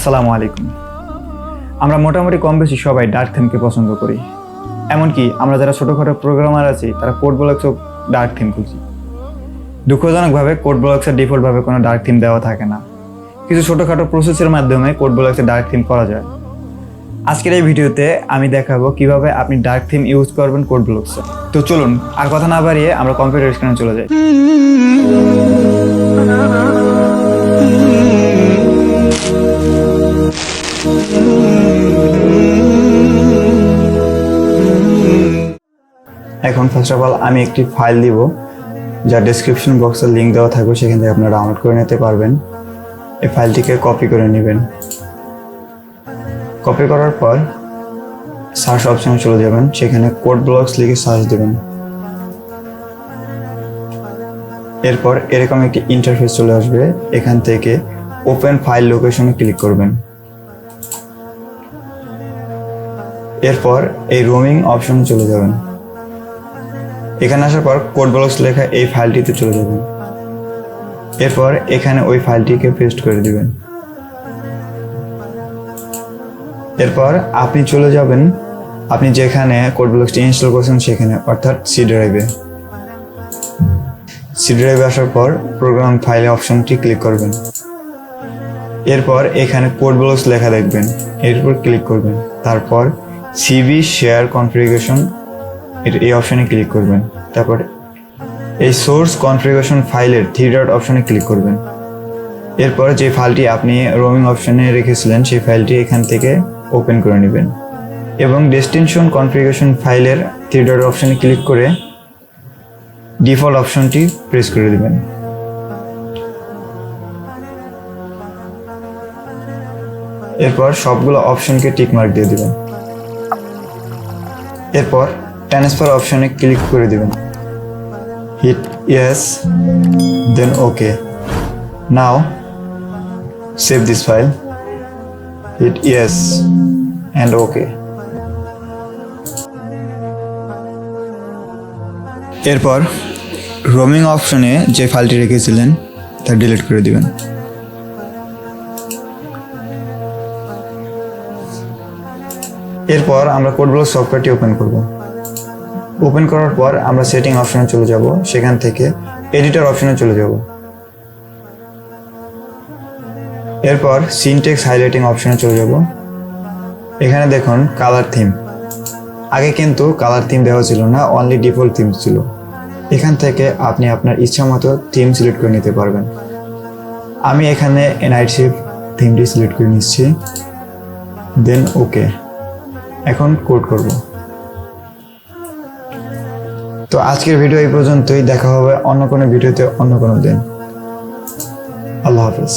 আসসালামু আলাইকুম। আমরা মোটামুটি কম বেশি সবাই ডার্ক থিমকে পছন্দ করি। এমনকি আমরা যারা ছোটোখাটো প্রোগ্রামার আছি তারা CodeBlocks ডার্ক থিম খুঁজি। দুঃখজনকভাবে CodeBlocks ডিফল্টভাবে কোনো ডার্ক থিম দেওয়া থাকে না। কিছু ছোটোখাটো প্রসেসের মাধ্যমে CodeBlocks ডার্ক থিম করা যায়। আজকের এই ভিডিওতে আমি দেখাবো কিভাবে আপনি ডার্ক থিম ইউজ করবেন CodeBlocks। তো চলুন আর কথা না বাড়িয়ে আমরা কম্পিউটার স্ক্রিনে চলে যাই। এখন ফার্স্ট অফ অল আমি একটি ফাইল দিব, যা ডেসক্রিপশন বক্সের লিঙ্ক দেওয়া থাকবে, সেখান থেকে আপনারা ডাউনলোড করে নিতে পারবেন। এই ফাইলটিকে কপি করে নেবেন। কপি করার পর সার্চ অপশনে চলে যাবেন, সেখানে CodeBlocks লিখে সার্চ দেবেন। এরপর এরকম একটি ইন্টারফেস চলে আসবে। এখান থেকে ওপেন ফাইল লোকেশনে ক্লিক করবেন। এরপর এই রোমিং অপশনে চলে যাবেন। এখানে আসার পর CodeBlocks লেখা এই ফাইলটিতে চলে যাবেন। এরপর এখানে ওই ফাইলটিকে পেস্ট করে দিবেন। এরপর আপনি চলে যাবেন আপনি যেখানে CodeBlocks ইনস্টল করেছেন সেখানে, অর্থাৎ সি ড্রাইভে। সি ড্রাইভে আসার পর প্রোগ্রাম ফাইল অপশনটি ক্লিক করবেন। এরপর এখানে CodeBlocks লেখা দেখবেন, এরপর ক্লিক করবেন। তারপর সিভি শেয়ার কনফিগারেশন এই অপশনে ক্লিক করবেন। তারপর এই সোর্স কনফিগারেশন ফাইলের 3 ডট অপশনে ক্লিক করবেন। এরপর যে ফাইলটি আপনি রোমিং অপশনে রেখেছিলেন সেই ফাইলটি এখান থেকে ওপেন করে নেবেন এবং ডেস্টিনেশন কনফিগারেশন ফাইলের 3 ডট অপশনে ক্লিক করে ডিফল্ট অপশনটি প্রেস করে দেবেন। এরপর সবগুলো অপশনকে টিক মার্ক দিয়ে দিবেন। এরপর ট্রান্সফার অপশনে ক্লিক করে দিবেন। Hit yes, then okay. Now save this file. Hit yes and okay. এরপর রোমিং অপশনে যে ফাইলটি রেখেছিলেন তা ডিলিট করে দিবেন। এরপর আমরা CodeBlocks সফটওয়্যারটি ওপেন করব। ওপেন করার পর আমরা সেটিং অপশনে চলে যাব, সেখান থেকে এডিটর অপশনে চলে যাব। এরপর সিনট্যাক্স হাইলাইটিং অপশনে চলে যাব। এখানে দেখুন কালার থিম। আগে কিন্তু কালার থিম দেওয়া ছিল না, অনলি ডিফল্ট থিম ছিল। এখান থেকে আপনি আপনার ইচ্ছা মতো থিম সিলেক্ট করে নিতে পারবেন। আমি এখানে নাইট শিফট থিমটি সিলেক্ট করে নিচ্ছি, দেন ওকে। এখন কোড করব। তো আজকের ভিডিও এই পর্যন্তই। দেখা হবে অন্য কোনো ভিডিওতে অন্য কোনো দিন। আল্লাহ হাফেজ।